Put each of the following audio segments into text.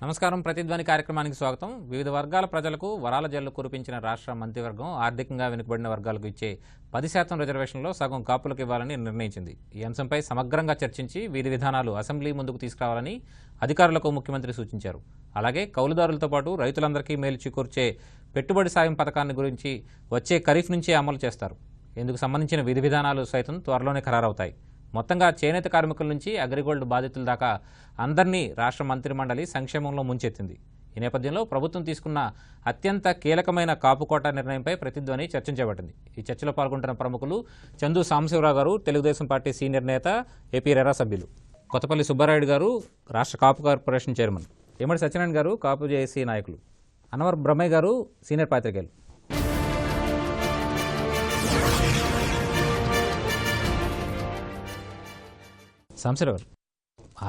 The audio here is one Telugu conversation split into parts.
నమస్కారం. ప్రతిధ్వని కార్యక్రమానికి స్వాగతం. వివిధ వర్గాల ప్రజలకు వరాల జల్లు కురిపించిన రాష్ట్ర మంత్రివర్గం ఆర్థికంగా వెనుకబడిన వర్గాలకు ఇచ్చే 10% రిజర్వేషన్లో సగం కాపులకు ఇవ్వాలని నిర్ణయించింది. ఈ అంశంపై సమగ్రంగా చర్చించి విధి విధానాలు అసెంబ్లీ ముందుకు తీసుకురావాలని అధికారులకు ముఖ్యమంత్రి సూచించారు. అలాగే కౌలుదారులతో పాటు రైతులందరికీ మేలు చేకూర్చే పెట్టుబడి సాయం పథకాన్ని గురించి వచ్చే ఖరీఫ్ నుంచే అమలు చేస్తారు. ఇందుకు సంబంధించిన విధి విధానాలు సైతం త్వరలోనే ఖరారవుతాయి. మొత్తంగా చేనేత కార్మికుల నుంచి అగ్రిగోల్డ్ బాధితుల దాకా అందరినీ రాష్ట్ర మంత్రిమండలి సంక్షేమంలో ముంచెత్తింది. ఈ నేపథ్యంలో ప్రభుత్వం తీసుకున్న అత్యంత కీలకమైన కాపుకోట నిర్ణయంపై ప్రతిధ్వని చర్చించబడింది. ఈ చర్చలో పాల్గొంటున్న ప్రముఖులు చందు సాంబశివరావు గారు, తెలుగుదేశం పార్టీ సీనియర్ నేత, ఏపీ రెరా సభ్యులు, కొత్తపల్లి సుబ్బారాయుడు గారు, రాష్ట్ర కాపు కార్పొరేషన్ చైర్మన్, ఎమ్మడి సత్యనారాయణ గారు, కాపు జేఏసీ నాయకులు, అన్వర్ బ్రహ్మయ్య గారు, సీనియర్ పాత్రికేయులు. సాంబశివరావు గారు,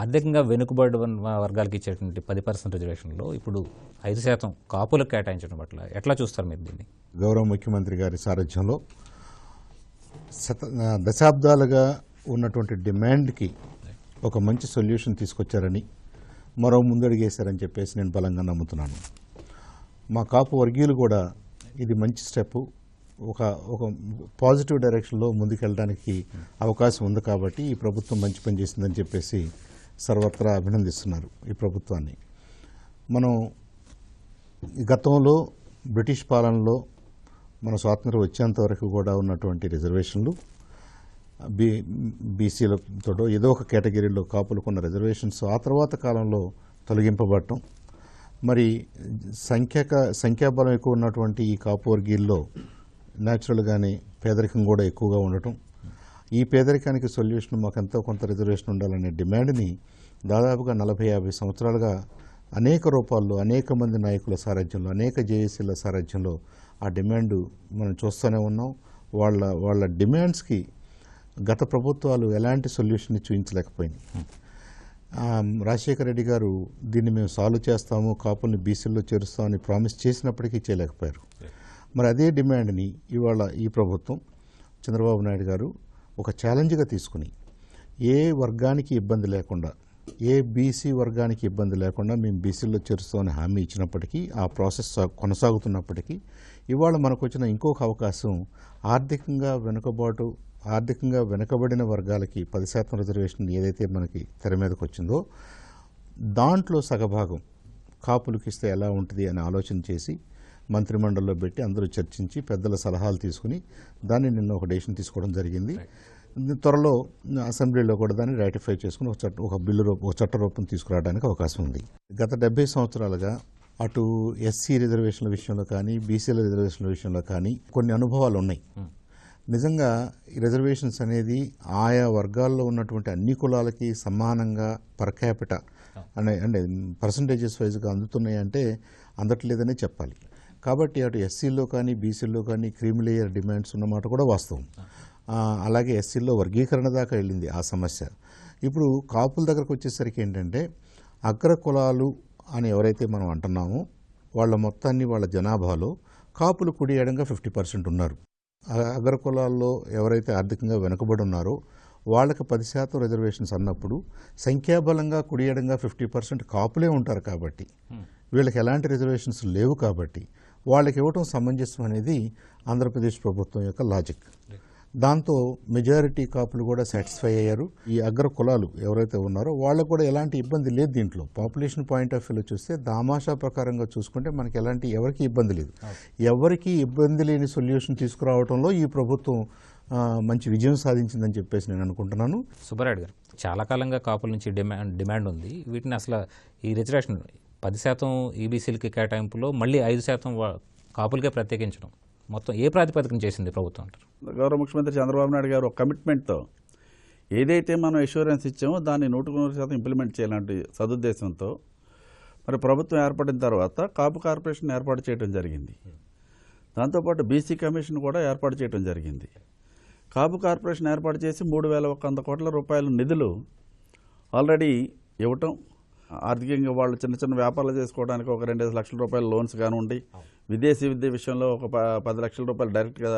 ఆర్థికంగా వెనుకబడి వర్గాలకు ఇచ్చేటువంటి 10% రిజర్వేషన్లో ఇప్పుడు 5% కాపులకు కేటాయించడం పట్ల ఎట్లా చూస్తారు మీరు దీన్ని? గౌరవ ముఖ్యమంత్రి గారి సారథ్యంలో దశాబ్దాలుగా ఉన్నటువంటి డిమాండ్కి ఒక మంచి సొల్యూషన్ తీసుకొచ్చారని, మరో ముందడుగేశారని చెప్పేసి నేను బలంగా నమ్ముతున్నాను. మా కాపు వర్గీయులు కూడా ఇది మంచి స్టెప్, ఒక పాజిటివ్ డైరెక్షన్లో ముందుకెళ్ళడానికి అవకాశం ఉంది కాబట్టి ఈ ప్రభుత్వం మంచి పని చేసిందని చెప్పేసి సర్వత్రా అభినందిస్తున్నారు ఈ ప్రభుత్వాన్ని. మనం గతంలో బ్రిటిష్ పాలనలో మన స్వాతంత్రం వచ్చేంత వరకు కూడా ఉన్నటువంటి రిజర్వేషన్లు, బీసీలతో ఏదో ఒక కేటగిరీలో కాపులకున్న రిజర్వేషన్స్ ఆ తర్వాత కాలంలో తొలగింపబడటం, మరి సంఖ్యాబలం ఎక్కువ ఉన్నటువంటి ఈ కాపు వర్గీయుల్లో న్యాచురల్గానే పేదరికం కూడా ఎక్కువగా ఉండటం, ఈ పేదరికానికి సొల్యూషన్ మాకు ఎంతో కొంత రిజర్వేషన్ ఉండాలనే డిమాండ్ని దాదాపుగా 40-50 సంవత్సరాలుగా అనేక రూపాల్లో అనేక మంది నాయకుల సారథ్యంలో, అనేక జేఏసీల సారథ్యంలో ఆ డిమాండ్ మనం చూస్తూనే ఉన్నాం. వాళ్ళ డిమాండ్స్కి గత ప్రభుత్వాలు ఎలాంటి సొల్యూషన్ చూపించలేకపోయింది. రాజశేఖర రెడ్డి గారు దీన్ని మేము సాల్వ్ చేస్తాము, కాపుల్ని బీసీల్లో చేరుస్తామని ప్రామిస్ చేసినప్పటికీ చేయలేకపోయారు. మరి అదే డిమాండ్ని ఇవాళ ఈ ప్రభుత్వం, చంద్రబాబు నాయుడు గారు ఒక ఛాలెంజ్గా తీసుకుని ఏ వర్గానికి ఇబ్బంది లేకుండా, ఏ బీసీ వర్గానికి ఇబ్బంది లేకుండా మేము బీసీల్లో చేరుస్తామని హామీ ఇచ్చినప్పటికీ, ఆ ప్రాసెస్ కొనసాగుతున్నప్పటికీ ఇవాళ మనకు వచ్చిన ఇంకొక అవకాశం ఆర్థికంగా వెనుకబడిన వర్గాలకి 10% రిజర్వేషన్ ఏదైతే మనకి తెర మీదకి వచ్చిందో దాంట్లో సగభాగం కాపులకి ఇస్తే ఎలా ఉంటుంది అని ఆలోచన చేసి మంత్రిమండలిలో పెట్టి అందరూ చర్చించి పెద్దల సలహాలు తీసుకుని దాన్ని నిన్న ఒక డెసిషన్ తీసుకోవడం జరిగింది. త్వరలో అసెంబ్లీలో కూడా దాన్ని రాటిఫై చేసుకుని ఒక చట్ట రూపం తీసుకురావడానికి అవకాశం ఉంది. గత 70 సంవత్సరాలుగా అటు ఎస్సీ రిజర్వేషన్ల విషయంలో కానీ, బీసీల రిజర్వేషన్ల విషయంలో కానీ కొన్ని అనుభవాలు ఉన్నాయి. నిజంగా ఈ రిజర్వేషన్స్ అనేది ఆయా వర్గాల్లో ఉన్నటువంటి అన్ని కులాలకి సమానంగా పర్ క్యాపిట అంటే పర్సంటేజెస్ వైజ్గా అందుతున్నాయి అంటే అందట్లేదనే చెప్పాలి. కాబట్టి అటు ఎస్సీల్లో కానీ బీసీల్లో కానీ క్రీమ్ లేయర్ డిమాండ్స్ ఉన్నమాట కూడా వాస్తవం. అలాగే ఎస్సీల్లో వర్గీకరణ దాకా వెళ్ళింది ఆ సమస్య. ఇప్పుడు కాపుల దగ్గరకు వచ్చేసరికి ఏంటంటే అగ్ర కులాలు అని ఎవరైతే మనం అంటున్నామో వాళ్ళ మొత్తాన్ని, వాళ్ళ జనాభాలో కాపులు కుడి ఎడంగా 50% ఉన్నారు. అగ్ర కులాల్లో ఎవరైతే ఆర్థికంగా వెనుకబడి ఉన్నారో వాళ్ళకి 10% రిజర్వేషన్స్ అన్నప్పుడు సంఖ్యాబలంగా కుడి ఎడంగా 50% కాపులే ఉంటారు. కాబట్టి వీళ్ళకి ఎలాంటి రిజర్వేషన్స్ లేవు. కాబట్టి వాళ్ళకి ఇవ్వటం సమంజసం అనేది ఆంధ్రప్రదేశ్ ప్రభుత్వం యొక్క లాజిక్. దాంతో మెజారిటీ కాపులు కూడా సాటిస్ఫై అయ్యారు. ఈ అగ్ర కులాలు ఎవరైతే ఉన్నారో వాళ్ళకు కూడా ఎలాంటి ఇబ్బంది లేదు. దీంట్లో పాపులేషన్ పాయింట్ ఆఫ్ వ్యూలో చూస్తే దామాషా ప్రకారంగా చూసుకుంటే మనకి ఎవరికి ఇబ్బంది లేదు. ఎవరికి ఇబ్బంది లేని సొల్యూషన్ తీసుకురావడంలో ఈ ప్రభుత్వం మంచి విజయం సాధించిందని చెప్పేసి నేను అనుకుంటున్నాను. సుబ్బారాయుడు గారు, చాలా కాలంగా కాపుల నుంచి డిమాండ్ ఉంది. వీటిని అసలు ఈ రిజర్వేషన్ 10% ఈబీసీలకి కేటాయింపులో మళ్ళీ 5% కాపులకే ప్రత్యేకించడం మొత్తం ఏ ప్రాతిపదికన చేసింది ప్రభుత్వం అంటారు? గౌరవ ముఖ్యమంత్రి చంద్రబాబు నాయుడు గారు ఒక కమిట్మెంట్తో ఏదైతే మనం అష్యూరెన్స్ ఇచ్చామో దాన్ని 100% ఇంప్లిమెంట్ చేయాలంటే సదుద్దేశంతో మరి ప్రభుత్వం ఏర్పడిన తర్వాత కాపు కార్పొరేషన్ ఏర్పాటు చేయడం జరిగింది. దాంతోపాటు బీసీ కమిషన్ కూడా ఏర్పాటు చేయడం జరిగింది. కాపు కార్పొరేషన్ ఏర్పాటు చేసి 3,100 కోట్ల రూపాయల నిధులు ఆల్రెడీ ఇవ్వటం, ఆర్థికంగా వాళ్ళు చిన్న చిన్న వ్యాపారాలు చేసుకోవడానికి ఒక 2-5 లక్షల రూపాయల లోన్స్ కానివ్వండి, విదేశీ విద్య విషయంలో ఒక 10 లక్షల రూపాయలు డైరెక్ట్గా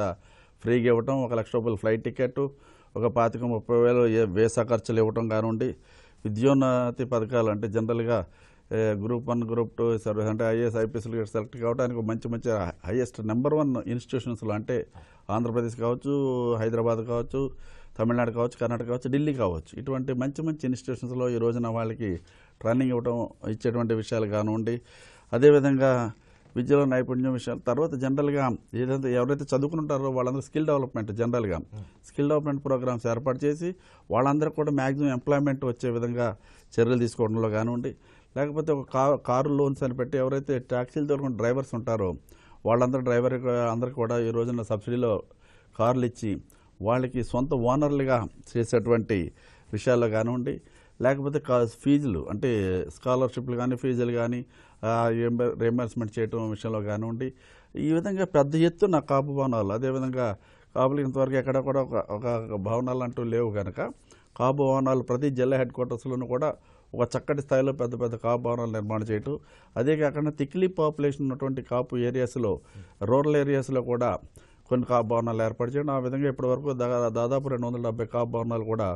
ఫ్రీగా ఇవ్వటం, 1 లక్ష రూపాయలు ఫ్లైట్ టికెట్, ఒక 25-30 వేలు వీసా ఖర్చులు ఇవ్వటం కానివ్వండి, విద్యోన్నతి పథకాలు అంటే జనరల్గా గ్రూప్ 1 గ్రూప్ 2 సర్వీస్ అంటే ఐఏఎస్ ఐపీఎస్లు సెలెక్ట్ కావడానికి మంచి మంచి హైయెస్ట్ నెంబర్ 1 ఇన్స్టిట్యూషన్స్లో అంటే ఆంధ్రప్రదేశ్ కావచ్చు, హైదరాబాద్ కావచ్చు, తమిళనాడు కావచ్చు, కర్ణాటక కావచ్చు, ఢిల్లీ కావచ్చు, ఇటువంటి మంచి మంచి ఇన్స్టిట్యూషన్స్లో ఈ రోజున వాళ్ళకి ట్రైనింగ్ ఇచ్చేటువంటి విషయాలు కానివ్వండి. అదేవిధంగా విద్యలో నైపుణ్యం విషయాలు. తర్వాత జనరల్గా ఏదైతే ఎవరైతే చదువుకుంటారో వాళ్ళందరూ స్కిల్ డెవలప్మెంట్ జనరల్గా స్కిల్ డెవలప్మెంట్ ప్రోగ్రామ్స్ ఏర్పాటు చేసి వాళ్ళందరూ కూడా మ్యాక్సిమం ఎంప్లాయ్మెంట్ వచ్చే విధంగా చర్యలు తీసుకోవడంలో కానివ్వండి. లేకపోతే ఒక కారు లోన్స్ అని పెట్టి ఎవరైతే ట్యాక్సీలు తోలుకున్న డ్రైవర్స్ ఉంటారో వాళ్ళందరూ అందరికీ కూడా ఈ రోజున సబ్సిడీలో కార్లు ఇచ్చి వాళ్ళకి సొంత ఓనర్లుగా చేసేటువంటి విషయాల్లో కానివ్వండి. లేకపోతే ఫీజులు అంటే స్కాలర్షిప్లు కానీ ఫీజులు కానీ రియంబర్స్మెంట్ చేయడం విషయంలో కానివ్వండి. ఈ విధంగా పెద్ద ఎత్తున కాపు భవనాలు, అదేవిధంగా కాపులు ఇంతవరకు ఎక్కడ కూడా ఒక భవనాలు అంటూ లేవు కనుక కాపు భవనాలు ప్రతి జిల్లా హెడ్ క్వార్టర్స్లోనూ కూడా ఒక చక్కటి స్థాయిలో పెద్ద పెద్ద కాపు భవనాలు నిర్మాణం చేయటం. అదే కాకుండా థిక్లీ పాపులేషన్ ఉన్నటువంటి కాపు ఏరియాస్లో, రూరల్ ఏరియాస్లో కూడా కొన్ని కాపు భవనాలు ఏర్పాటు చేయడం. ఆ విధంగా ఇప్పటివరకు దాదాపు 270 కాపు భవనాలు కూడా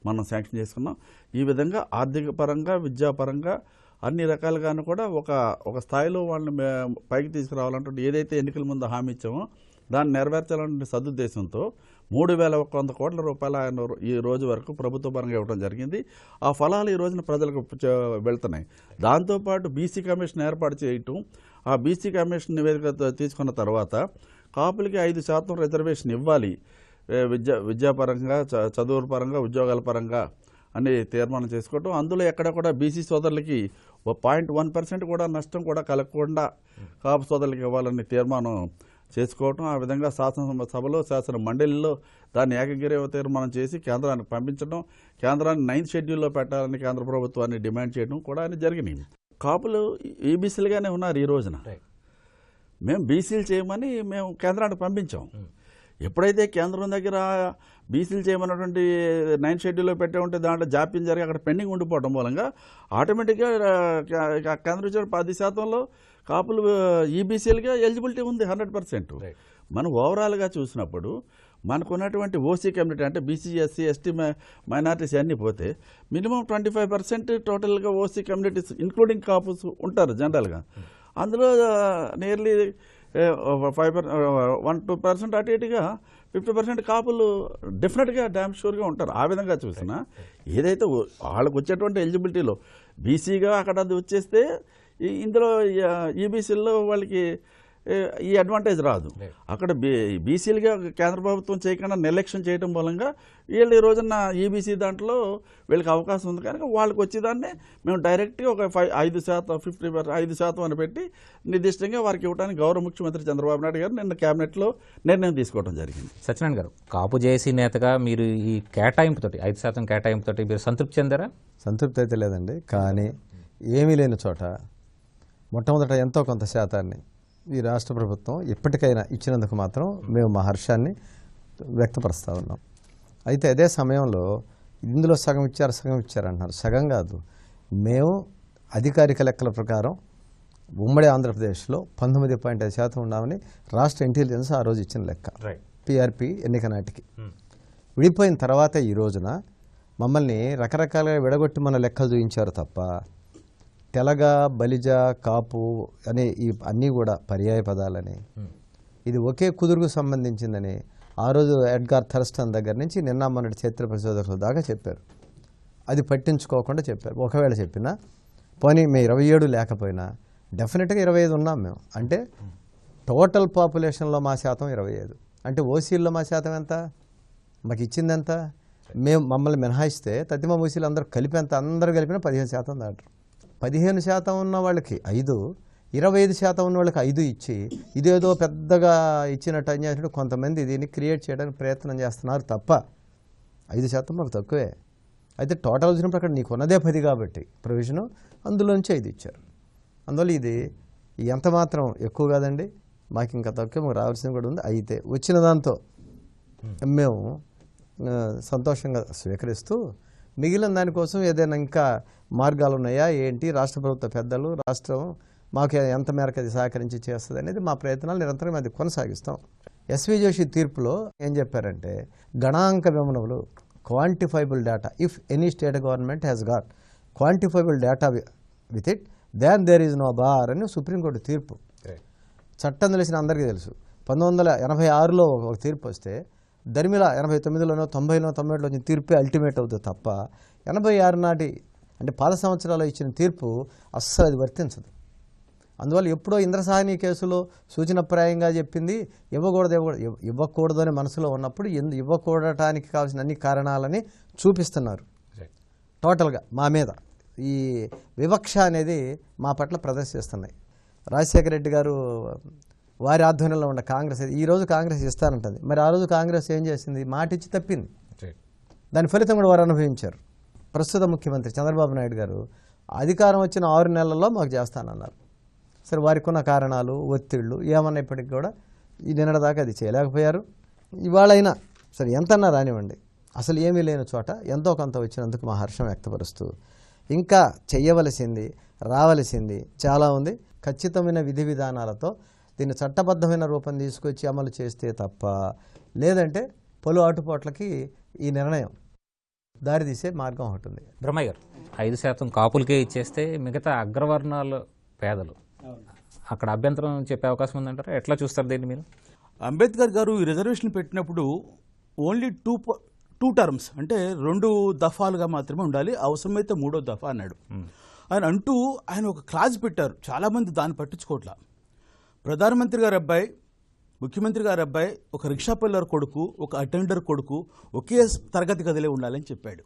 మనం శాంక్షన్ చేసుకున్నాం. ఈ విధంగా ఆర్థిక పరంగా, విద్యాపరంగా అన్ని రకాలుగాను కూడా ఒక స్థాయిలో వాళ్ళని పైకి తీసుకురావాలంటే ఏదైతే ఎన్నికల ముందు హామీ ఇచ్చామో దాన్ని నెరవేర్చాలనే సదుద్దేశంతో 3,100 కోట్ల రూపాయలు ఆయన ఈ రోజు వరకు ప్రభుత్వ పరంగా ఇవ్వడం జరిగింది. ఆ ఫలాలు ఈ రోజున ప్రజలకు వెళ్తున్నాయి. దాంతోపాటు బీసీ కమిషన్ ఏర్పాటు చేయటం, ఆ బీసీ కమిషన్ నివేదిక తీసుకున్న తర్వాత కాపులకి 5% రిజర్వేషన్ ఇవ్వాలి విద్యాపరంగా, చదువుల పరంగా, ఉద్యోగాల పరంగా అని తీర్మానం చేసుకోవటం. అందులో ఎక్కడ కూడా బీసీ సోదరులకి 0.1% కూడా నష్టం కూడా కలగకుండా కాపు సోదరులకి ఇవ్వాలని తీర్మానం చేసుకోవటం. ఆ విధంగా శాసనసభలో, శాసన మండలిలో దాన్ని ఏకగ్రీవ తీర్మానం చేసి కేంద్రానికి పంపించడం, కేంద్రాన్ని 9th షెడ్యూల్లో పెట్టాలని కేంద్ర ప్రభుత్వాన్ని డిమాండ్ చేయడం కూడా అని జరిగినాయి. కాపులు ఈబీసీలుగానే ఉన్నారు. ఈ రోజున మేము బీసీలు చేయమని మేము కేంద్రానికి పంపించాం. ఎప్పుడైతే కేంద్రం దగ్గర బీసీలు చేయమన్నటువంటి 9th షెడ్యూల్లో పెట్టే ఉంటే దాంట్లో జాప్యం జరిగి అక్కడ పెండింగ్ ఉండిపోవడం మూలంగా ఆటోమేటిక్గా కేంద్రం ఇచ్చిన 10%లో కాపులు ఈబీసీలుగా ఎలిజిబిలిటీ ఉంది 100%. మనం ఓవరాల్గా చూసినప్పుడు మనకున్నటువంటి ఓసీ కమ్యూనిటీ అంటే బీసీ, ఎస్సీ, ఎస్టీ, మైనారిటీస్ అన్నీ పోతే మినిమం 25% టోటల్గా ఓసీ కమ్యూనిటీస్ ఇంక్లూడింగ్ కాపుస్ ఉంటారు జనరల్గా. అందులో నియర్లీ 1-2% అటు ఇటుగా 50% కాపులు డెఫినెట్గా డ్యామ్ షూర్గా ఉంటారు. ఆ విధంగా చూసినా ఏదైతే వాళ్ళకు వచ్చేటువంటి ఎలిజిబిలిటీలో బీసీగా అక్కడ అది వచ్చేస్తే ఇందులో ఈబీసీల్లో వాళ్ళకి ఈ అడ్వాంటేజ్ రాదు. అక్కడ బీసీలుగా కేంద్ర ప్రభుత్వం చేయకుండా నిర్లక్ష్యం చేయడం మూలంగా వీళ్ళు ఈ రోజున ఈబీసీ దాంట్లో వీళ్ళకి అవకాశం ఉంది కనుక వాళ్ళకి వచ్చేదాన్ని మేము డైరెక్ట్గా ఒక 5% అని పెట్టి నిర్దిష్టంగా వారికి ఇవ్వడానికి గౌరవ ముఖ్యమంత్రి చంద్రబాబు నాయుడు గారు నిన్న క్యాబినెట్లో నిర్ణయం తీసుకోవడం జరిగింది. సత్యనారాయణ గారు, కాపు జేఏసీ నేతగా మీరు ఈ కేటాయింపుతోటి 5% కేటాయింపుతోటి మీరు సంతృప్తి చెందారా? సంతృప్తి అయితే లేదండి. కానీ ఏమీ లేని చోట మొట్టమొదట ఎంతో కొంత శాతాన్ని ఈ రాష్ట్ర ప్రభుత్వం ఎప్పటికైనా ఇచ్చినందుకు మాత్రం మేము మా హర్షాన్ని వ్యక్తపరుస్తూ ఉన్నాం. అయితే అదే సమయంలో ఇందులో సగం ఇచ్చారంటున్నారు. సగం కాదు, మేము అధికారిక లెక్కల ప్రకారం ఉమ్మడి ఆంధ్రప్రదేశ్లో 19.5% ఉన్నామని రాష్ట్ర ఇంటెలిజెన్స్ ఆ రోజు ఇచ్చిన లెక్క. పీఆర్పీ ఎన్నిక నాటికి విడిపోయిన తర్వాత ఈ రోజున మమ్మల్ని రకరకాలుగా విడగొట్టి మన లెక్కలు చూపించారు తప్ప తెలగ, బలిజ, కాపు అనే ఈ అన్నీ కూడా పర్యాయ పదాలని, ఇది ఒకే కుదురుకు సంబంధించిందని ఆ రోజు ఎడ్గార్ థర్స్టన్ దగ్గర నుంచి నిన్న మొన్నటి చరిత్ర పరిశోధకుల దాకా చెప్పారు. అది పట్టించుకోకుండా చెప్పారు. ఒకవేళ చెప్పినా పోనీ మేము 27 లేకపోయినా డెఫినెట్గా 25 ఉన్నాం మేము. అంటే టోటల్ పాపులేషన్లో మా శాతం 25. అంటే ఓసీల్లో మా శాతం ఎంత? మాకు ఇచ్చింది ఎంత? మమ్మల్ని మినహాయిస్తే తతిమ ఓసీలు అందరూ కలిపి ఎంత? అందరూ కలిపిన 15% దాటారు. 15% ఉన్న వాళ్ళకి 5, 25% ఉన్న వాళ్ళకి 5 ఇచ్చి ఇదేదో పెద్దగా ఇచ్చినట్టు అని చేసినట్టు కొంతమంది దీన్ని క్రియేట్ చేయడానికి ప్రయత్నం చేస్తున్నారు తప్ప 5% మాకు తక్కువే. అయితే టోటల్ వచ్చినప్పుడు అక్కడ నీకు ఉన్నదే 10 కాబట్టి ప్రొవిజను అందులోంచి 5 ఇచ్చారు. అందువల్ల ఇది ఎంత మాత్రం ఎక్కువ కాదండి, మాకు ఇంకా తక్కువ, మాకు రావాల్సింది కూడా ఉంది. అయితే వచ్చిన దాంతో మేము సంతోషంగా స్వీకరిస్తూ మిగిలిన దానికోసం ఏదైనా ఇంకా మార్గాలు ఉన్నాయా ఏంటి, రాష్ట్ర ప్రభుత్వ పెద్దలు, రాష్ట్రం మాకు ఎంత మేరకు అది సహకరించి చేస్తుంది అనేది మా ప్రయత్నాలు నిరంతరం అది కొనసాగిస్తాం. ఎస్వి జోషి తీర్పులో ఏం చెప్పారంటే గణాంక వివరణలు, quantifiable data, if any state government has got quantifiable data with it there is no bar అని సుప్రీంకోర్టు తీర్పు. చట్టం తెలిసిన అందరికీ తెలుసు. 1986లో ఒక తీర్పు వస్తే దరిమిల 89లోనో 90లోనో 91లో వచ్చిన తీర్పే అల్టిమేట్ అవుతుంది తప్ప 86 నాటి అంటే 10 సంవత్సరాలు ఇచ్చిన తీర్పు అస్సలు అది వర్తించదు. అందువల్ల ఎప్పుడో ఇంద్రసాని కేసులో సూచనప్రాయంగా చెప్పింది ఇవ్వకూడదు అని మనసులో ఉన్నప్పుడు ఇవ్వకూడటానికి కావాల్సిన అన్ని కారణాలని చూపిస్తున్నారు. టోటల్గా మా మీద ఈ వివక్ష అనేది మా పట్ల ప్రదర్శిస్తున్నాయి. రాజశేఖర రెడ్డి గారు వారి ఆధ్వర్యంలో ఉన్న కాంగ్రెస్ ఈరోజు కాంగ్రెస్ ఇస్తానంటుంది. మరి ఆ రోజు కాంగ్రెస్ ఏం చేసింది? మాట ఇచ్చి తప్పింది. దాని ఫలితం కూడా వారు అనుభవించారు. ప్రస్తుత ముఖ్యమంత్రి చంద్రబాబు నాయుడు గారు అధికారం వచ్చిన 6 నెలల్లో మాకు చేస్తానన్నారు. సరే, వారికి ఉన్న కారణాలు ఒత్తిళ్లు ఏమన్నప్పటికీ కూడా ఈ నిన్నటిదాకా అది చేయలేకపోయారు. ఇవాళైనా సరే ఎంతన్నా రానివ్వండి, అసలు ఏమీ లేని చోట ఎంతో కొంత వచ్చినందుకు మా హర్షం వ్యక్తపరుస్తూ ఇంకా చెయ్యవలసింది రావలసింది చాలా ఉంది. ఖచ్చితమైన విధి విధానాలతో దీన్ని చట్టబద్ధమైన రూపం తీసుకొచ్చి అమలు చేస్తే తప్ప లేదంటే పలు ఆటుపోట్లకి ఈ నిర్ణయం దారితీసే మార్గం ఒకటి ఉంది. బ్రహ్మయ్య గారు, 5% కాపులకే ఇచ్చేస్తే మిగతా అగ్రవర్ణాలు పేదలు అక్కడ అభ్యంతరం చెప్పే అవకాశం ఉందంటారా? ఎట్లా చూస్తారు దీన్ని మీరు? అంబేద్కర్ గారు ఈ రిజర్వేషన్ పెట్టినప్పుడు ఓన్లీ టూ టర్మ్స్ అంటే 2 దఫాలుగా మాత్రమే ఉండాలి, అవసరమైతే 3వ దఫా అన్నాడు. ఆయన అంటూ ఆయన ఒక క్లాజ్ పెట్టారు. చాలామంది దాన్ని పట్టించుకోవట్లా. ప్రధానమంత్రి గారి అబ్బాయి, ముఖ్యమంత్రి గారి అబ్బాయి, ఒక రిక్షా పిల్లర్ కొడుకు, ఒక అటెండర్ కొడుకు ఒకే తరగతి గదిలో ఉండాలని చెప్పాడు.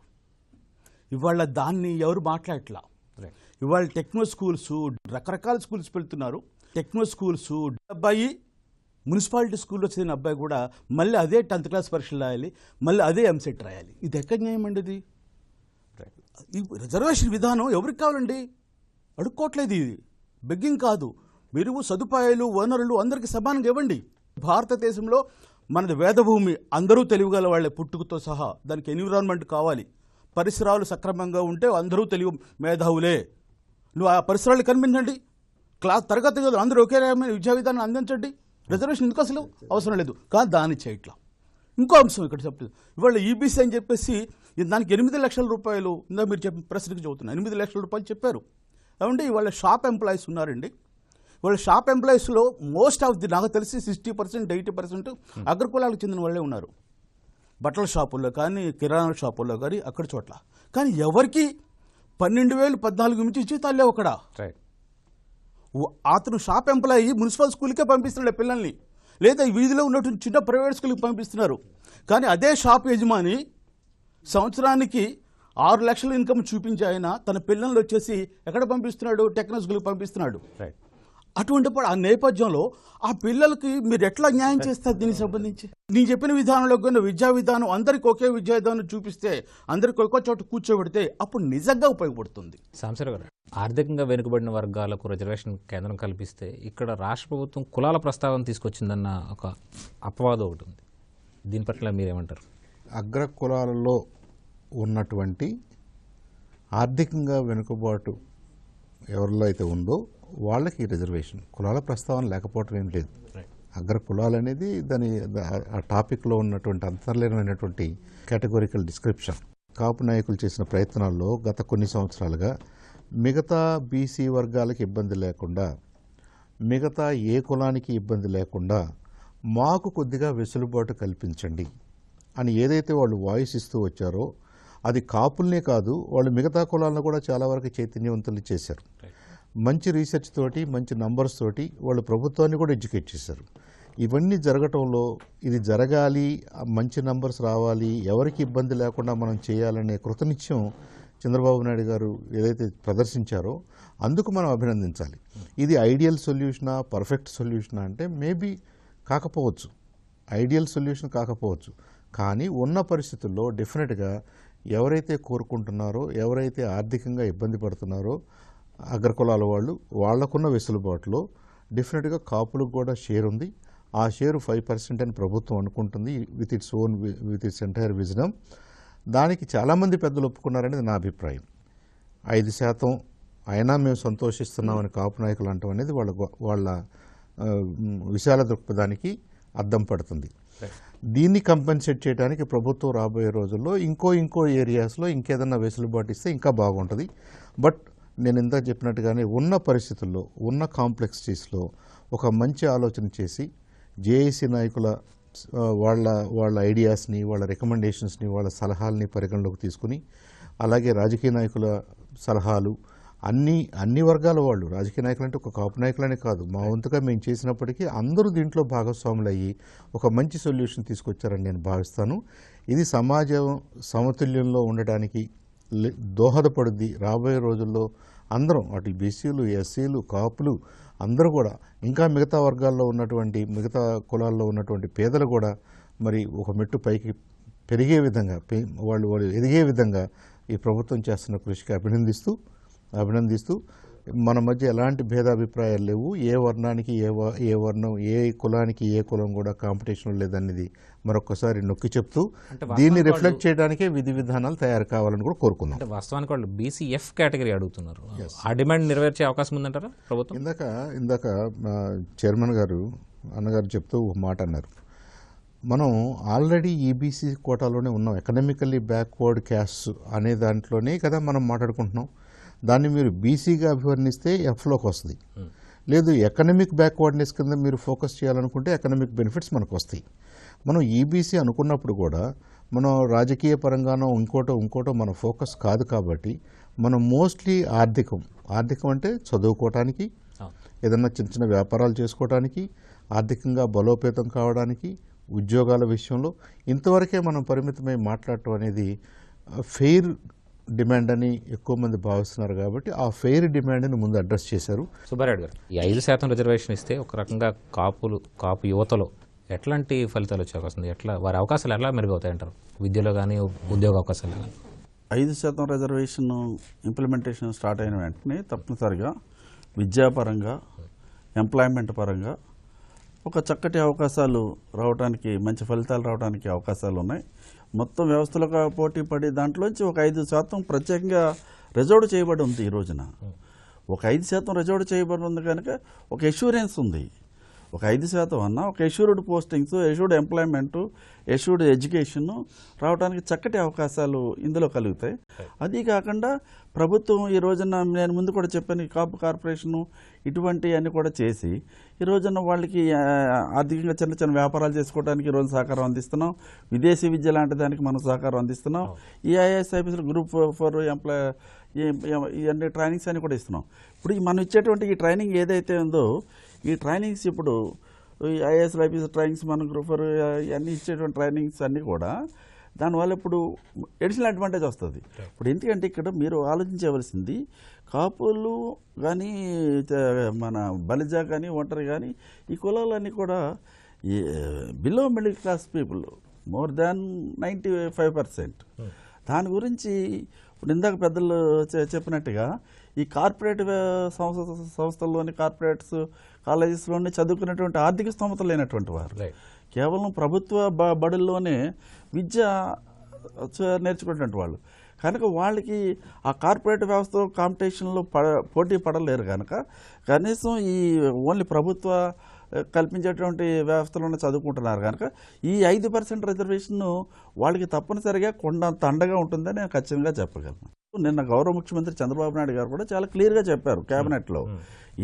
ఇవాళ దాన్ని ఎవరు మాట్లాడట్లా. ఇవాళ టెక్నో స్కూల్స్, రకరకాల స్కూల్స్ పెడుతున్నారు. టెక్నో స్కూల్స్ అబ్బాయి మున్సిపాలిటీ స్కూల్లో చదివిన అబ్బాయి కూడా మళ్ళీ అదే 10th క్లాస్ పరీక్షలు రాయాలి, మళ్ళీ అదే ఎంసెట్ రాయాలి. ఇది ఎక్కడ న్యాయం అండి? ఇది ఈ రిజర్వేషన్ విధానం ఎవరికి కావాలండి? అడుక్కోవట్లేదు. ఇది బెగ్గింగ్ కాదు. మీరు సదుపాయాలు వనరులు అందరికీ సమానంగా ఇవ్వండి. భారతదేశంలో మనది వేదభూమి, అందరూ తెలివిగల వాళ్ళే పుట్టుకతో సహా. దానికి ఎన్విరాన్మెంట్ కావాలి, పరిసరాలు సక్రమంగా ఉంటే అందరూ తెలివి మేధావులే. నువ్వు ఆ పరిసరాలు కనిపించండి, తరగతి గదులు అందరూ ఒకే రకమైన విద్యా విధానం అందించండి. రిజర్వేషన్ ఎందుకు అసలు అవసరం లేదు. కానీ దాన్ని చేయట్లా. ఇంకో అంశం ఇక్కడ చెప్తుంది. ఇవాళ ఈబీసీ అని చెప్పేసి దానికి 8 లక్షల రూపాయలు ఇందా మీరు చెప్పిన ప్రశ్నకి చెబుతున్నా 8 లక్షల రూపాయలు చెప్పారు. ఏమంటే ఇవాళ షాప్ ఎంప్లాయీస్ ఉన్నారండి. వాళ్ళ షాప్ ఎంప్లాయీస్లో మోస్ట్ ఆఫ్ ది నాకు తెలిసి 60% 80% అగ్రకులాలకు చెందిన వాళ్ళే ఉన్నారు. బట్టల షాపుల్లో కానీ, కిరాణా షాపుల్లో కానీ, అక్కడ చోట్ల. కానీ ఎవరికి 12,000 14,000 మించి జీతాలు లేవు అక్కడ. అతను షాప్ ఎంప్లాయీ మున్సిపల్ స్కూల్కే పంపిస్తున్నాడు పిల్లల్ని, లేదా వీధిలో ఉన్నటువంటి చిన్న ప్రైవేట్ స్కూల్కి పంపిస్తున్నారు. కానీ అదే షాప్ యజమాని సంవత్సరానికి 6 లక్షల ఇన్కమ్ చూపించి ఆయన తన పిల్లల్ని వచ్చేసి ఎక్కడ పంపిస్తున్నాడు? టెక్నో స్కూల్కి పంపిస్తున్నాడు. అటువంటిప్పుడు ఆ నేపథ్యంలో ఆ పిల్లలకి మీరు ఎట్లా న్యాయం చేస్తారు? దీనికి సంబంధించి నేను చెప్పిన విధానంలో కొన్ని విద్యా విధానం అందరికి ఒకే విద్యా విధానం చూపిస్తే, అందరికి ఒక్కో చోట కూర్చోబెడితే అప్పుడు నిజంగా ఉపయోగపడుతుంది. సాంబశివరావు గారు, ఆర్థికంగా వెనుకబడిన వర్గాలకు రిజర్వేషన్ కేంద్రం కల్పిస్తే ఇక్కడ రాష్ట్ర ప్రభుత్వం కులాల ప్రస్తావన తీసుకొచ్చిందన్న ఒక అపవాదం ఒకటి ఉంది. దీని పట్ల మీరేమంటారు? అగ్ర కులాలలో ఉన్నటువంటి ఆర్థికంగా వెనుకబాటు ఎవరిలో అయితే ఉందో వాళ్ళకి రిజర్వేషన్, కులాల ప్రస్తావన లేకపోవటం ఏం లేదు. అగ్ర కులాలు అనేది దాని ఆ టాపిక్లో ఉన్నటువంటి అంతర్లీనమైనటువంటి కేటగోరికల్ డిస్క్రిప్షన్. కాపు నాయకులు చేసిన ప్రయత్నాల్లో గత కొన్ని సంవత్సరాలుగా మిగతా బీసీ వర్గాలకు ఇబ్బంది లేకుండా, మిగతా ఏ కులానికి ఇబ్బంది లేకుండా మాకు కొద్దిగా వెసులుబాటు కల్పించండి అని ఏదైతే వాళ్ళు వాయిస్ ఇస్తూ వచ్చారో అది కాపుల్నే కాదు, వాళ్ళు మిగతా కులాలను కూడా చాలా వరకు చైతన్యవంతులు చేశారు. మంచి రీసెర్చ్ తోటి, మంచి నంబర్స్ తోటి వాళ్ళు ప్రభుత్వాన్ని కూడా ఎడ్యుకేట్ చేశారు. ఇవన్నీ జరగటంలో ఇది జరగాలి, మంచి నంబర్స్ రావాలి, ఎవరికి ఇబ్బంది లేకుండా మనం చేయాలనే కృతనిశ్చయం చంద్రబాబు నాయుడు గారు ఏదైతే ప్రదర్శించారో అందుకు మనం అభినందించాలి. ఇది ఐడియల్ సొల్యూషనా, పర్ఫెక్ట్ సొల్యూషనా అంటే మేబీ కాకపోవచ్చు, ఐడియల్ సొల్యూషన్ కాకపోవచ్చు. కానీ ఉన్న పరిస్థితుల్లో డెఫినెట్గా ఎవరైతే కోరుకుంటున్నారో, ఎవరైతే ఆర్థికంగా ఇబ్బంది పడుతున్నారో అగ్రకులాల వాళ్ళు, వాళ్లకున్న వెసులుబాటులో డెఫినెట్గా కాపులకు కూడా షేర్ ఉంది. ఆ షేరు 5% అని ప్రభుత్వం అనుకుంటుంది విత్ ఇట్స్ ఎంటైర్ విజడం. దానికి చాలామంది పెద్దలు ఒప్పుకున్నారనేది నా అభిప్రాయం. 5% అయినా మేము సంతోషిస్తున్నామని కాపు నాయకులు అంటాం అనేది వాళ్ళ విశాల దృక్పథానికి అద్దం పడుతుంది. దీన్ని కంపెన్సేట్ చేయడానికి ప్రభుత్వం రాబోయే రోజుల్లో ఇంకో ఏరియాస్లో ఇంకేదన్నా వెసులుబాటు ఇస్తే ఇంకా బాగుంటుంది. బట్ నేను ఇందాక చెప్పినట్టుగానే ఉన్న పరిస్థితుల్లో ఉన్న కాంప్లెక్సిటీస్లో ఒక మంచి ఆలోచన చేసి జేఏసీ నాయకుల వాళ్ళ ఐడియాస్ని, వాళ్ళ రికమెండేషన్స్ని, వాళ్ళ సలహాలని పరిగణలోకి తీసుకుని, అలాగే రాజకీయ నాయకుల సలహాలు, అన్ని వర్గాల వాళ్ళు, రాజకీయ నాయకులు అంటే ఒక కాపు నాయకులనే కాదు, మా వంతుగా మేము చేసినప్పటికీ అందరూ దీంట్లో భాగస్వాములు అయ్యి ఒక మంచి సొల్యూషన్ తీసుకొచ్చారని నేను భావిస్తాను. ఇది సమాజం సమతుల్యంలో ఉండడానికి దోహదపడుద్ది. రాబోయే రోజుల్లో అందరం, అటు బీసీలు, ఎస్సీలు, కాపులు అందరూ కూడా, ఇంకా మిగతా వర్గాల్లో ఉన్నటువంటి, మిగతా కులాల్లో ఉన్నటువంటి పేదలు కూడా మరి ఒక మెట్టు పైకి పెరిగే విధంగా, వాళ్ళు ఎదిగే విధంగా ఈ ప్రభుత్వం చేస్తున్న కృషికి అభినందిస్తూ మన మధ్య ఎలాంటి భేదాభిప్రాయాలు లేవు. ఏ వర్ణానికి ఏ వర్ణం, ఏ కులానికి ఏ కులం కూడా కాంపిటీషన్ లేదనేది మరొకసారి నొక్కి చెప్తూ దీన్ని రిఫ్లెక్ట్ చేయడానికే విధి విధానాలు తయారు కావాలని కూడా కోరుకున్నాం. అంటే వాస్తవానికి వాళ్ళు బీసీఎఫ్ కేటగిరీ అడుగుతున్నారు. ఆ డిమాండ్ నెరవేర్చే అవకాశం ఉందంటారా ప్రభుత్వం? ఇందాక చైర్మన్ గారు అన్నగారు చెప్తూ ఒక మాట అన్నారు. మనం ఆల్రెడీ ఈబీసీ కోటాలోనే ఉన్నాం. ఎకనామికల్లీ బ్యాక్వర్డ్ క్యాస్ట్ అనే దాంట్లోనే కదా మనం మాట్లాడుకుంటున్నాం. దాన్ని మీరు బీసీగా అభివర్ణిస్తే ఎఫ్లోకి వస్తుంది. లేదు, ఎకనామిక్ బ్యాక్వర్డ్నెస్ కింద మీరు ఫోకస్ చేయాలనుకుంటే ఎకనామిక్ బెనిఫిట్స్ మనకు వస్తాయి. మనం ఈబీసీ అనుకున్నప్పుడు కూడా మనం రాజకీయ పరంగానో ఇంకోటో మన ఫోకస్ కాదు. కాబట్టి మనం మోస్ట్లీ ఆర్థికం అంటే చదువుకోవటానికి, ఏదన్నా చిన్న చిన్న వ్యాపారాలు చేసుకోవడానికి, ఆర్థికంగా బలోపేతం కావడానికి, ఉద్యోగాల విషయంలో ఇంతవరకే మనం పరిమితమై మాట్లాడటం అనేది ఫెయిర్ డిమాండ్ అని ఎక్కువ మంది భావిస్తున్నారు. కాబట్టి ఆ ఫెయిర్ డిమాండ్ని ముందు అడ్రస్ చేశారు. సుబ్బారెడ్డి గారు, ఈ 5% రిజర్వేషన్ ఇస్తే ఒక రకంగా కాపు యువతలో ఎట్లాంటి ఫలితాలు వచ్చే అవకాశం ఉంది? వారి అవకాశాలు ఎలా మెరుగవుతాయంటారు? విద్యలో కానీ, ఉద్యోగ అవకాశాలు కానీ? 5% రిజర్వేషన్ ఇంప్లిమెంటేషన్ స్టార్ట్ అయిన వెంటనే తప్పనిసరిగా విద్యాపరంగా, ఎంప్లాయ్మెంట్ పరంగా ఒక చక్కటి అవకాశాలు రావడానికి, మంచి ఫలితాలు రావడానికి అవకాశాలు ఉన్నాయి. మొత్తం వ్యవస్థలకు పోటీ పడి దాంట్లోంచి ఒక 5% ప్రత్యేకంగా రిజర్వ్ చేయబడి ఉంది. ఈ రోజున ఒక 5% రిజర్వ్ చేయబడి ఉంది కనుక ఒక ఎష్యూరెన్స్ ఉంది. ఒక 5% అన్నా ఒక assured postings, assured employment, assured education రావడానికి చక్కటి అవకాశాలు ఇందులో కలుగుతాయి. అది కాకుండా ప్రభుత్వం ఈ రోజున, నేను ముందు కూడా చెప్పాను, కాపు కార్పొరేషను ఇటువంటివన్నీ కూడా చేసి ఈ రోజున వాళ్ళకి ఆర్థికంగా చిన్న చిన్న వ్యాపారాలు చేసుకోవడానికి ఈరోజు సహకారం అందిస్తున్నాం. విదేశీ విద్య లాంటి దానికి మనం సహకారం అందిస్తున్నాం. ఈ ఐఏఎస్ ఆఫీసర్ గ్రూప్ 4 ఇవన్నీ ట్రైనింగ్స్ అన్ని కూడా ఇస్తున్నాం. ఇప్పుడు మనం ఇచ్చేటువంటి ఈ ట్రైనింగ్ ఏదైతే ఉందో, ఈ ట్రైనింగ్స్ ఇప్పుడు ఈ ఐఏఎస్ ఆఫీసర్ ట్రైనింగ్స్, మన గ్రూప్ 4 ఇవన్నీ ఇచ్చేటువంటి ట్రైనింగ్స్ అన్నీ కూడా దానివల్ల ఇప్పుడు ఎడిషనల్ అడ్వాంటేజ్ వస్తుంది. ఇప్పుడు ఎందుకంటే ఇక్కడ మీరు ఆలోచించవలసింది, కాపులు కానీ, మన బలిజ కానీ, ఒంటరి కానీ, ఈ కులాలన్నీ కూడా below middle class people, more than 95%. దాని గురించి ఇప్పుడు ఇందాక పెద్దలు చెప్పినట్టుగా ఈ కార్పొరేట్ సంస్థల్లోని, కార్పొరేట్స్ కాలేజెస్లోని చదువుకునేటువంటి ఆర్థిక స్తోమత లేనటువంటి వారు కేవలం ప్రభుత్వ బడుల్లోనే విద్య నేర్చుకునేటువంటి వాళ్ళు కనుక వాళ్ళకి ఆ కార్పొరేట్ వ్యవస్థ కాంపిటీషన్లో పోటీ పడలేరు కనుక కనీసం ఈ ఓన్లీ ప్రభుత్వ కల్పించేటువంటి వ్యవస్థలోనే చదువుకుంటున్నారు కనుక ఈ 5% రిజర్వేషన్ వాళ్ళకి తప్పనిసరిగా కొండంత అండగా ఉంటుందని నేను ఖచ్చితంగా చెప్పగలను. నిన్న గౌరవ ముఖ్యమంత్రి చంద్రబాబు నాయుడు గారు కూడా చాలా క్లియర్గా చెప్పారు కేబినెట్లో,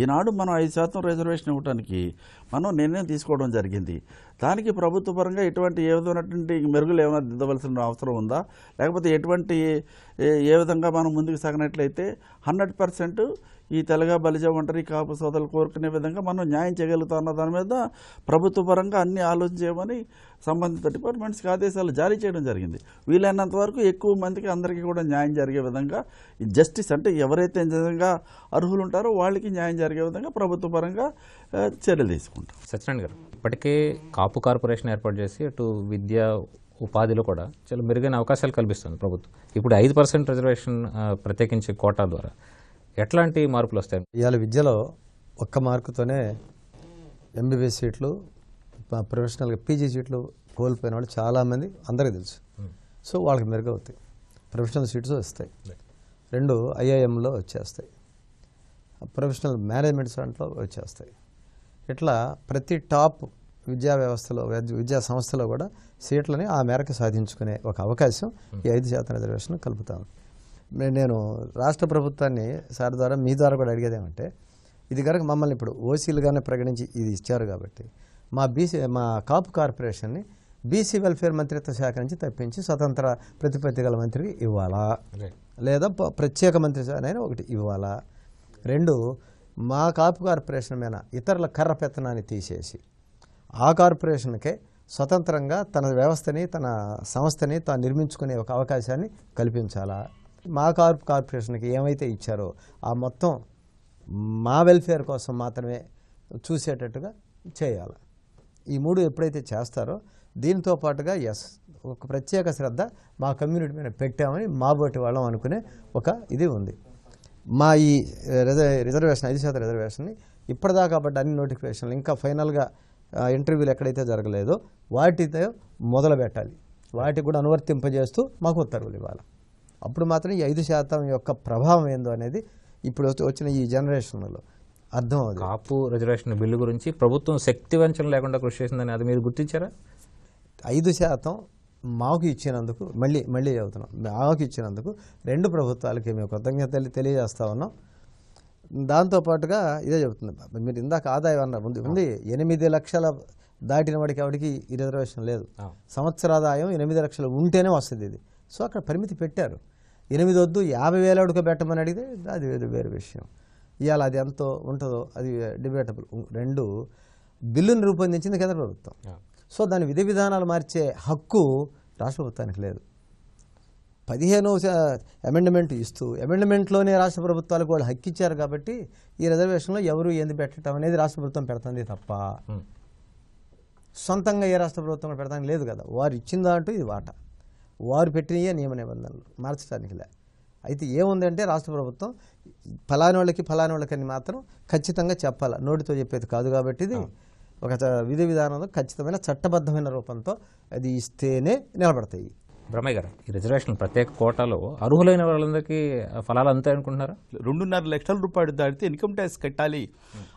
ఈనాడు మనం 5% రిజర్వేషన్ ఇవ్వడానికి మనం నిర్ణయం తీసుకోవడం జరిగింది. దానికి ప్రభుత్వ పరంగా ఎటువంటి ఏ విధమైనటువంటి మెరుగులు ఏమైనా దిద్దవలసిన అవసరం ఉందా, లేకపోతే ఏ విధంగా మనం ముందుకు సాగినట్లయితే 100% ఈ తెలగ, బలిజ, ఒంటరి, కాపు సోదరులు కోరుకునే విధంగా మనం న్యాయం చేయగలుగుతాం అన్న దాని మీద ప్రభుత్వ పరంగా అన్ని ఆలోచన చేయమని సంబంధిత డిపార్ట్మెంట్స్కి ఆదేశాలు జారీ చేయడం జరిగింది. వీలైనంత వరకు ఎక్కువ మందికి అందరికీ కూడా న్యాయం జరిగే విధంగా, జస్టిస్ అంటే ఎవరైతే నిజంగా అర్హులు ఉంటారో వాళ్ళకి న్యాయం జరిగే విధంగా ప్రభుత్వ పరంగా చర్యలు తీసుకుంటాం. సత్యనారాయణ గారు, ఇప్పటికే కాపు కార్పొరేషన్ ఏర్పాటు చేసి అటు విద్య, ఉపాధిలో కూడా చాలా మెరుగైన అవకాశాలు కల్పిస్తుంది ప్రభుత్వం. ఇప్పుడు 5% రిజర్వేషన్ ప్రత్యేకించి కోటా ద్వారా ఎట్లాంటి మార్పులు వస్తాయి? ఇవాళ విద్యలో ఒక్క మార్కుతోనే ఎంబీబీఎస్ సీట్లు, ప్రొఫెషనల్గా పీజీ సీట్లు కోల్పోయిన వాళ్ళు చాలామంది, అందరికీ తెలుసు. సో వాళ్ళకి మెరుగవుతాయి, ప్రొఫెషనల్ సీట్స్ వస్తాయి. 2 ఐఐఎంలో వచ్చేస్తాయి, ప్రొఫెషనల్ మేనేజ్మెంట్ దాంట్లో వచ్చేస్తాయి. ఇట్లా ప్రతి టాప్ విద్యా వ్యవస్థలో, విద్యా సంస్థలో కూడా సీట్లని ఆ మేరకు సాధించుకునే ఒక అవకాశం ఈ 5% రిజర్వేషన్ కలుపుతాం. నేను రాష్ట్ర ప్రభుత్వాన్ని సార్ ద్వారా మీ ద్వారా కూడా అడిగేదేమంటే, ఇది కనుక మమ్మల్ని ఇప్పుడు ఓసీలుగానే ప్రకటించి ఇది ఇచ్చారు కాబట్టి మా కాపు కార్పొరేషన్ని బీసీ వెల్ఫేర్ మంత్రిత్వ శాఖ నుంచి తప్పించి స్వతంత్ర ప్రతిపత్తి గల మంత్రికి ఇవ్వాలా, లేదా ప్రత్యేక మంత్రి అయినా ఒకటి ఇవ్వాలా. 2, మా కాపు కార్పొరేషన్ మీద ఇతరుల కర్ర పెత్తనాన్ని తీసేసి ఆ కార్పొరేషన్కే స్వతంత్రంగా తన వ్యవస్థని తన సంస్థని తాను నిర్మించుకునే ఒక అవకాశాన్ని కల్పించాలా. మా కార్పొరేషన్కి ఏమైతే ఇచ్చారో ఆ మొత్తం మా వెల్ఫేర్ కోసం మాత్రమే చూసేటట్టుగా చేయాలి. ఈ 3 ఎప్పుడైతే చేస్తారో దీంతో పాటుగా ఒక ప్రత్యేక శ్రద్ధ మా కమ్యూనిటీ మీద పెట్టామని మా బోటి వాళ్ళం అనుకునే ఒక ఇది ఉంది. మా ఈ రిజర్వేషన్ 5% రిజర్వేషన్ని ఇప్పటిదాకా పడ్డ అన్ని నోటిఫికేషన్లు ఇంకా ఫైనల్గా ఇంటర్వ్యూలు ఎక్కడైతే జరగలేదో వాటితో మొదలు పెట్టాలి. వాటికి కూడా అనువర్తింపజేస్తూ మాకు ఉత్తర్వులు ఇవ్వాలి. అప్పుడు మాత్రం ఈ 5% యొక్క ప్రభావం ఏందో అనేది ఇప్పుడు వచ్చిన ఈ జనరేషన్లో అర్థం అవుతుంది. కాపు రిజర్వేషన్ బిల్లు గురించి ప్రభుత్వం శక్తి వంచన లేకుండా కృషి చేసిందని అది మీరు గుర్తించారా? 5% మాకు ఇచ్చినందుకు మళ్ళీ చెబుతున్నాం, మాకు ఇచ్చినందుకు 2 ప్రభుత్వాలకి మేము కృతజ్ఞతలు తెలియజేస్తా ఉన్నాం. దాంతోపాటుగా ఇదే చెబుతుంది, మీరు ఇందాక ఆదాయం అన్నారు ఉంది 8 లక్షల దాటిన వాడికి ఎవరికి ఈ రిజర్వేషన్ లేదు. సంవత్సర ఆదాయం 8 లక్షలు ఉంటేనే వస్తుంది ఇది. సో అక్కడ పరిమితి పెట్టారు. 8 వద్దు 50,000 అడుగు పెట్టమని అడిగితే అది వేరే విషయం. ఇవాళ అది ఎంతో ఉంటుందో అది డిబేటబుల్. 2, బిల్లును రూపొందించింది కేంద్ర ప్రభుత్వం. సో దాని విధి విధానాలు మార్చే హక్కు రాష్ట్ర ప్రభుత్వానికి లేదు. 15వ అమెండ్మెంట్ ఇస్తూ అమెండ్మెంట్లోనే రాష్ట్ర ప్రభుత్వాలకు వాళ్ళు హక్కు ఇచ్చారు కాబట్టి ఈ రిజర్వేషన్లో ఎవరు ఏంది పెట్టడం అనేది రాష్ట్ర ప్రభుత్వం పెడుతుంది తప్ప సొంతంగా ఏ రాష్ట్ర ప్రభుత్వం పెడతానికి లేదు కదా. వారు ఇచ్చిన దాంట్లో ఇది వాటా, వారు పెట్టినయే నియమ నిబంధనలు మార్చడానికిలే. అయితే ఏముందంటే రాష్ట్ర ప్రభుత్వం ఫలానోళ్ళకని మాత్రం ఖచ్చితంగా చెప్పాలి, నోటితో చెప్పేది కాదు. కాబట్టి ఇది ఒక విధి విధానంలో ఖచ్చితమైన చట్టబద్ధమైన రూపంతో అది ఇస్తేనే నిలబడతాయి. బ్రహ్మయ్య గారు, ఈ రిజర్వేషన్ ప్రత్యేక కోటాలో అర్హులైన వాళ్ళందరికీ ఫలాలు అంతే అనుకుంటున్నారా? 2.5 లక్షల రూపాయలు దాటితే ఇన్కమ్ ట్యాక్స్ కట్టాలి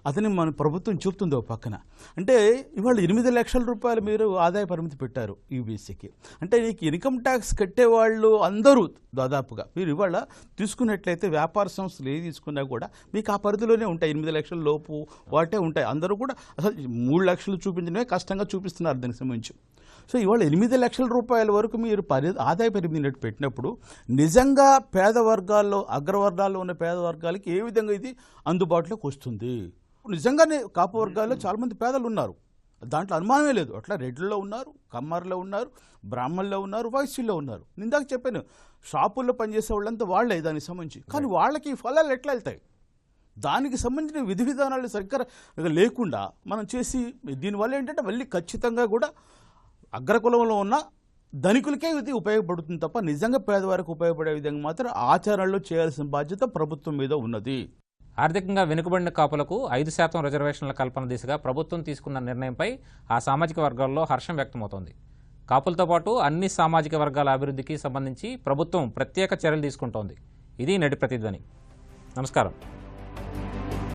అతని మన ప్రభుత్వం చెప్తుంది ఒక పక్కన. అంటే ఇవాళ 8 లక్షల రూపాయలు మీరు ఆదాయ పరిమితి పెట్టారు యూబీసీకి. అంటే నీకు ఇన్కమ్ ట్యాక్స్ కట్టేవాళ్ళు అందరూ దాదాపుగా మీరు ఇవాళ తీసుకున్నట్లయితే వ్యాపార సంస్థలు ఏది తీసుకున్నా కూడా మీకు ఆ పరిధిలోనే ఉంటాయి. 8 లక్షల లోపు వాటే ఉంటాయి. అందరూ కూడా అసలు 3 లక్షలు చూపించడమే కష్టంగా చూపిస్తున్నారు దానికి సంబంధించి. సో ఇవాళ 8 లక్షల రూపాయల వరకు మీరు ఆదాయ పరిమితి పెట్టినప్పుడు నిజంగా పేద వర్గాల్లో అగ్రవర్గాల్లో ఉన్న పేద వర్గాలకి ఏ విధంగా ఇది అందుబాటులోకి వస్తుంది? నిజంగానే కాపు వర్గాల్లో చాలామంది పేదలు ఉన్నారు, దాంట్లో అనుమానమే లేదు. అట్లా రెడ్లలో ఉన్నారు, కమ్మర్లో ఉన్నారు, బ్రాహ్మణుల్లో ఉన్నారు, వైశ్యుల్లో ఉన్నారు. ఇందాక చెప్పాను షాపుల్లో పనిచేసే వాళ్ళంతా వాళ్ళే దానికి సంబంధించి. కానీ వాళ్ళకి ఫలాలు ఎట్లా వెళ్తాయి? దానికి సంబంధించిన విధి విధానాలు సరిగ్గా లేకుండా మనం చేసి దీనివల్ల ఏంటంటే మళ్ళీ ఖచ్చితంగా కూడా అగ్రకులంలో ఉన్న ధనికులకే ఇది ఉపయోగపడుతుంది తప్ప నిజంగా పేదవారికి ఉపయోగపడే విధంగా మాత్రం ఆచరణలో చేయాల్సిన బాధ్యత ప్రభుత్వం మీద ఉన్నది. ఆర్థికంగా వెనుకబడిన కాపులకు 5% రిజర్వేషన్ల కల్పన దిశగా ప్రభుత్వం తీసుకున్న నిర్ణయంపై ఆ సామాజిక వర్గాల్లో హర్షం వ్యక్తమవుతోంది. కాపులతో పాటు అన్ని సామాజిక వర్గాల అభివృద్ధికి సంబంధించి ప్రభుత్వం ప్రత్యేక చర్యలు తీసుకుంటోంది. ఇది నేటి ప్రతిధ్వని. నమస్కారం.